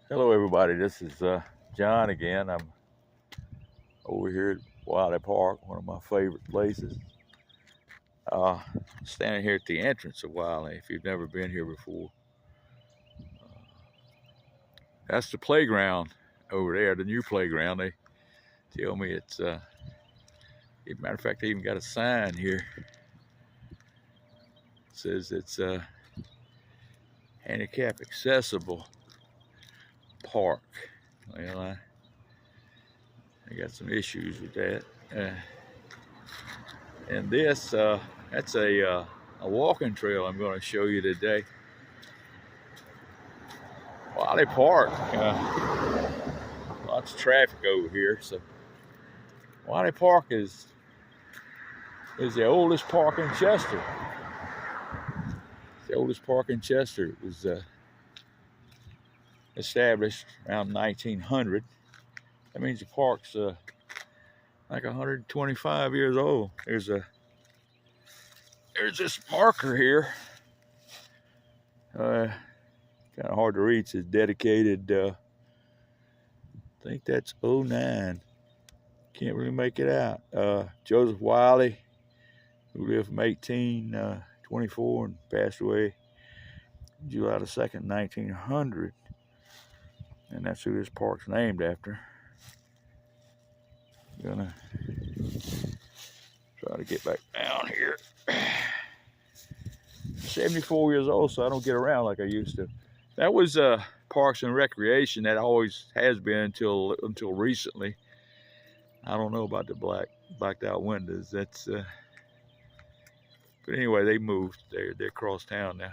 Hello, everybody. This is John again. I'm over here at Wylie Park, one of my favorite places. Uh, Standing here at the entrance of Wylie. If you've never been here before, that's the playground over there, the new playground. They tell me it's, as a matter of fact, they even got a sign here. It says it's a handicap accessible park. Well, I got some issues with that. And this, that's a walking trail I'm going to show you today. Wylie Park, lots of traffic over here. So Wylie Park is the oldest park in Chester. It's the oldest park in Chester. It was established around 1900. That means the park's like 125 years old. There's this marker here. Kind of hard to read. It says dedicated. I think that's 09. Can't really make it out. Joseph Wylie, who lived from 1824 and passed away July the 2nd, 1900. And that's who this park's named after. I'm gonna try to get back down here. 74 years old, so I don't get around like I used to. That was Parks and Recreation. That always has been until recently. I don't know about the blacked out windows. That's but anyway, they moved. They're across town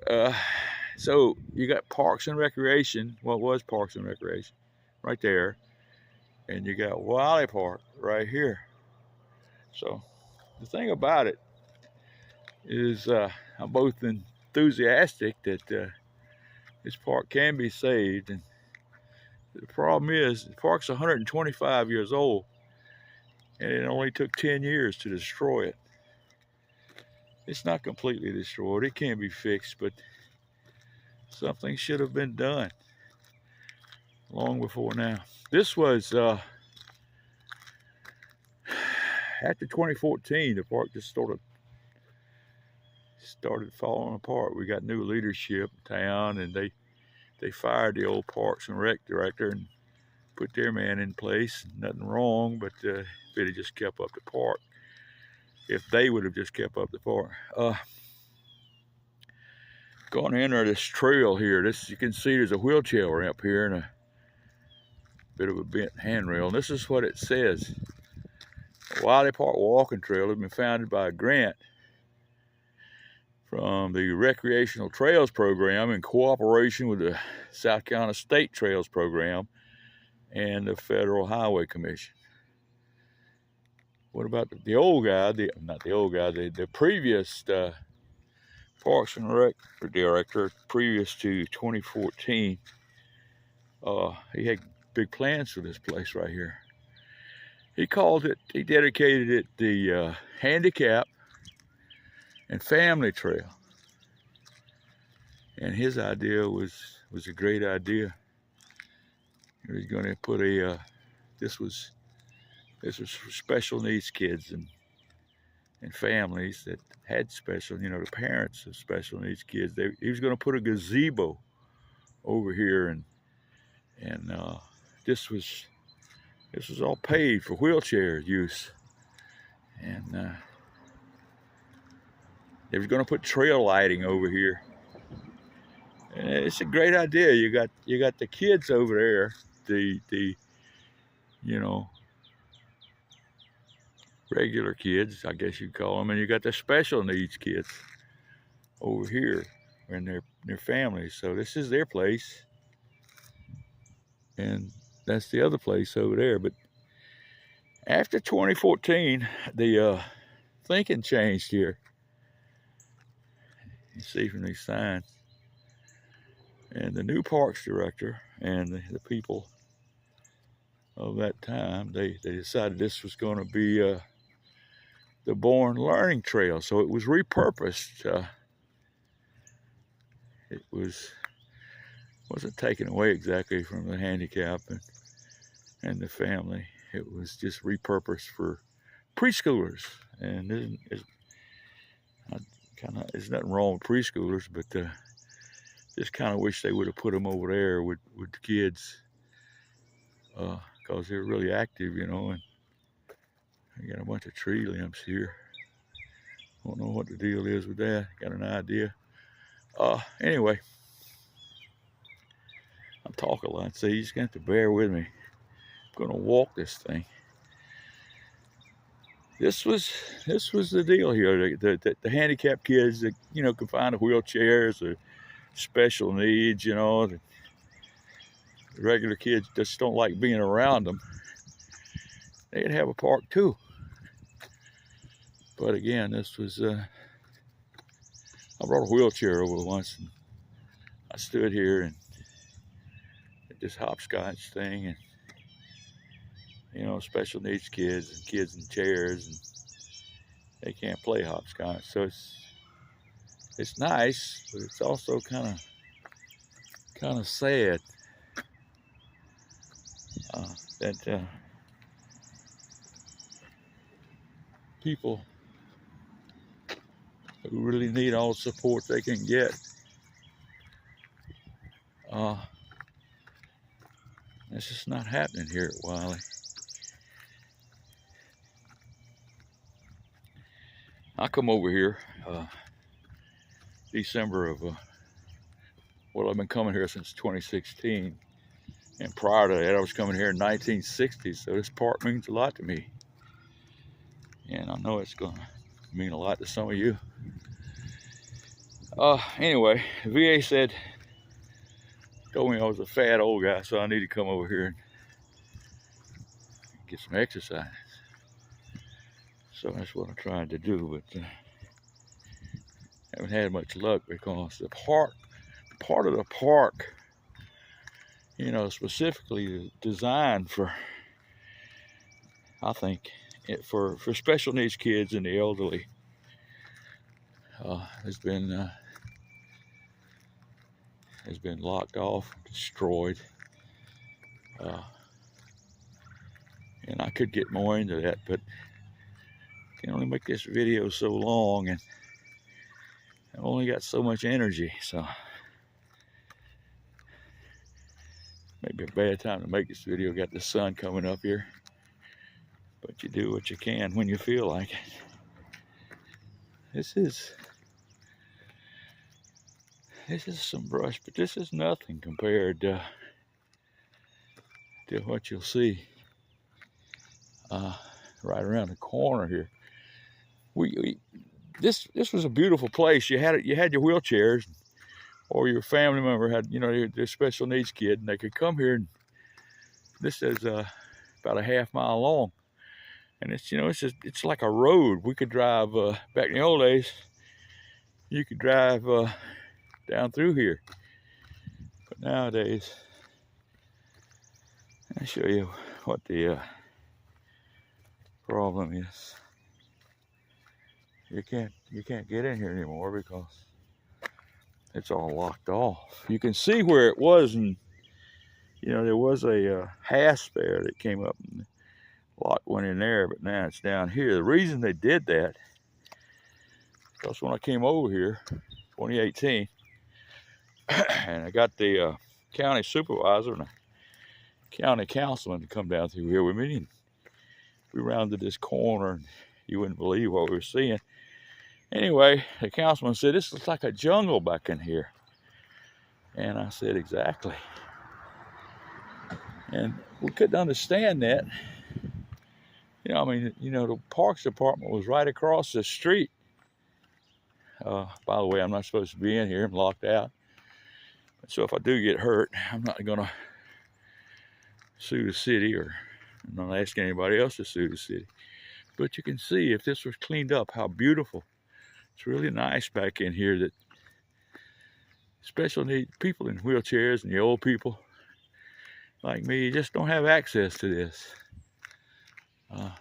now. So you got Parks and Recreation. What was Parks and Recreation? Right there. And you got Wylie Park right here. So the thing about it is I'm both enthusiastic that this park can be saved. And the problem is the park's 125 years old and it only took 10 years to destroy it. It's not completely destroyed. It can be fixed, but something should have been done long before now. This was after 2014, the park just sort of started falling apart. We got new leadership in town, and they fired the old Parks and Rec director and put their man in place. Nothing wrong, but if it had just kept up the park, if they would have just kept up the park. Going to enter this trail here. This, you can see there's a wheelchair ramp here and a bit of a bent handrail. And this is what it says. The Wylie Park Walking Trail has been founded by a grant from the Recreational Trails Program in cooperation with the South Carolina State Trails Program and the Federal Highway Commission. What about the old guy? The previous Parks and Rec director, previous to 2014, he had big plans for this place right here. He dedicated it the handicap and family trail. And his idea was a great idea. He was going to put this was for special needs kids and families that had special, the parents of special needs kids. He was going to put a gazebo over here, and this was all paid for wheelchair use. And they was going to put trail lighting over here. And it's a great idea. You got the kids over there, the regular kids, I guess you'd call them, and you got the special needs kids over here and their families. So this is their place, and that's the other place over there. But after 2014, the thinking changed here. You see from these signs. And the new parks director and the people of that time, they decided this was going to be the Born Learning Trail. So it was repurposed. It was wasn't taken away exactly from the handicap and the family. It was just repurposed for preschoolers. And there's nothing wrong with preschoolers, but just kind of wish they would have put them over there with the kids, because they're really active, you know. And I got a bunch of tree limbs here. Don't know what the deal is with that. Got an idea. Anyway, I'm talking a lot, so you just got to bear with me. I'm gonna walk this thing. This was the deal here. The handicapped kids that, you know, confined to wheelchairs or special needs, you know, the regular kids just don't like being around them. They'd have a park too. But again, this was I brought a wheelchair over once, and I stood here and did this hopscotch thing, and you know, special needs kids and kids in chairs, and they can't play hopscotch. So it's nice, but it's also kind of sad that people who really need all the support they can get, it's just not happening here at Wylie. I come over here December of, well, I've been coming here since 2016. And prior to that, I was coming here in 1960, so this park means a lot to me. And I know it's gonna mean a lot to some of you. Anyway, the VA told me I was a fat old guy, so I need to come over here and get some exercise. So that's what I tried to do, but haven't had much luck because the part of the park, you know, specifically designed for, I think, for special needs kids and the elderly, has been locked off, destroyed, and I could get more into that, but I can only make this video so long, and I've only got so much energy, so maybe a bad time to make this video. Got the sun coming up here, but you do what you can when you feel like it. This is some brush, but this is nothing compared to what you'll see right around the corner here. This was a beautiful place. You had your wheelchairs, or your family member had, you know, their special needs kid, and they could come here. And this is about a half-mile long, and it's, you know, it's like a road. We could drive back in the old days. You could drive down through here, but nowadays, I'll show you what the problem is. You can't get in here anymore because it's all locked off. You can see where it was, and you know, there was a hasp there that came up and lock went in there, but now it's down here. The reason they did that, because when I came over here, 2018, and I got the county supervisor and a county councilman to come down through here with me, and we rounded this corner, and you wouldn't believe what we were seeing. Anyway, the councilman said, "This looks like a jungle back in here." And I said, "Exactly." And we couldn't understand that. You know, I mean, you know, the Parks Department was right across the street. By the way, I'm not supposed to be in here. I'm locked out. So if I do get hurt, I'm not going to sue the city, or I'm not asking anybody else to sue the city. But you can see, if this was cleaned up, how beautiful. It's really nice back in here that special needs people in wheelchairs and the old people like me just don't have access to this. I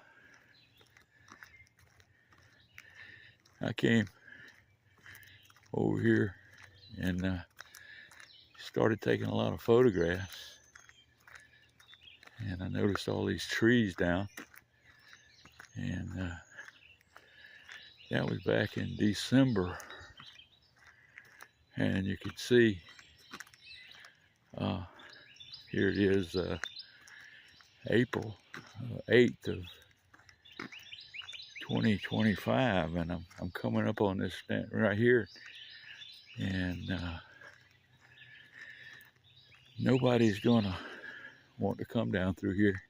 came over here and started taking a lot of photographs, and I noticed all these trees down, and that was back in December, and you could see here it is, April 8th of 2025, and I'm coming up on this right here, and nobody's gonna want to come down through here.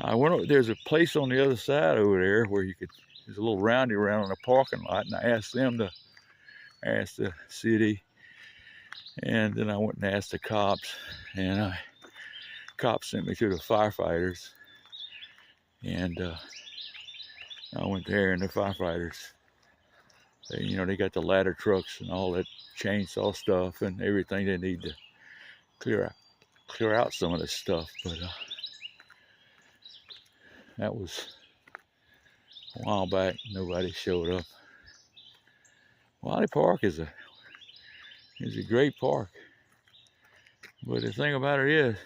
I went. There's a place on the other side over there where you could. There's a little roundy around in the parking lot, and I asked them to ask the city, and then I went and asked the cops, and cops sent me to the firefighters, and I went there, and the firefighters, they got the ladder trucks and all that chainsaw stuff and everything they need to clear out some of this stuff, but that was a while back. Nobody showed up. Wylie Park is a great park, but the thing about it is,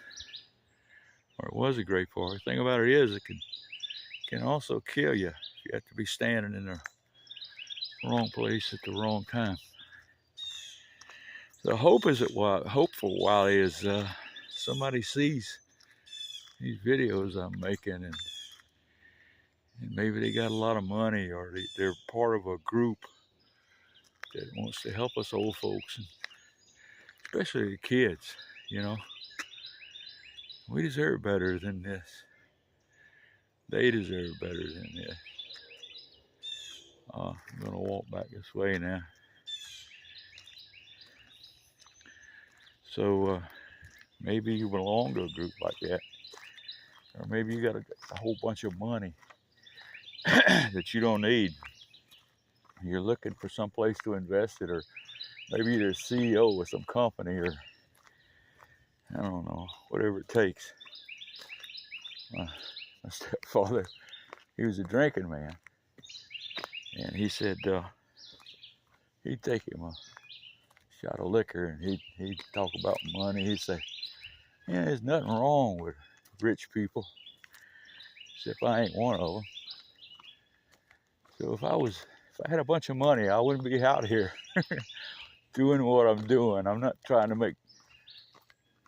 or it was a great park. The thing about it is, it can also kill you. You have to be standing in the wrong place at the wrong time. The hope for Wylie is somebody sees these videos I'm making, and maybe they got a lot of money, or they're part of a group that wants to help us old folks, and especially the kids. We deserve better than this. They deserve better than this. I'm gonna walk back this way now. So maybe you belong to a group like that, or maybe you got a whole bunch of money that you don't need. You're looking for some place to invest it, or maybe you're a CEO of some company, or I don't know, whatever it takes. My stepfather, he was a drinking man, and he said he'd take him a shot of liquor, and he'd talk about money. He'd say, "Yeah, there's nothing wrong with rich people, except I ain't one of them." So if I had a bunch of money, I wouldn't be out here doing what I'm doing. I'm not trying to make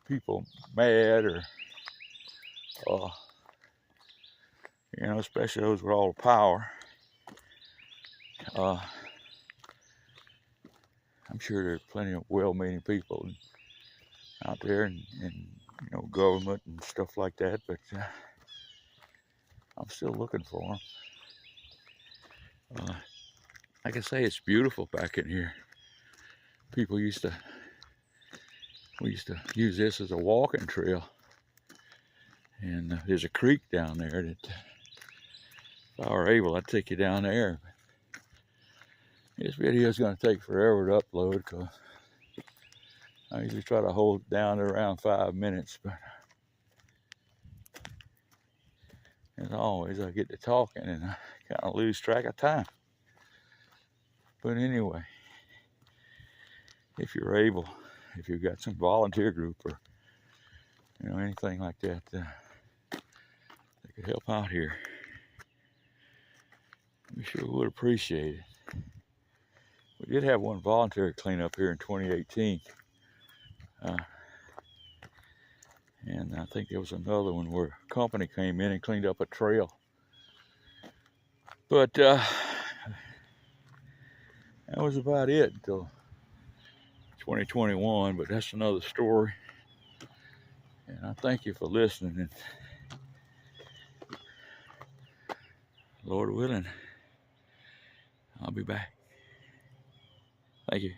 people mad, or especially those with all the power. I'm sure there's plenty of well-meaning people out there, and government and stuff like that, but I'm still looking for them. Like I say, it's beautiful back in here. We used to use this as a walking trail, and there's a creek down there that if I were able, I'd take you down there. This video is going to take forever to upload, because I usually try to hold it down to around 5 minutes, but as always, I get to talking and I kind of lose track of time. But anyway, if you're able, if you've got some volunteer group or anything like that that could help out here, we sure would appreciate it. We did have one voluntary cleanup here in 2018. And I think there was another one where a company came in and cleaned up a trail. But that was about it until 2021, but that's another story. And I thank you for listening, and Lord willing, I'll be back. Thank you.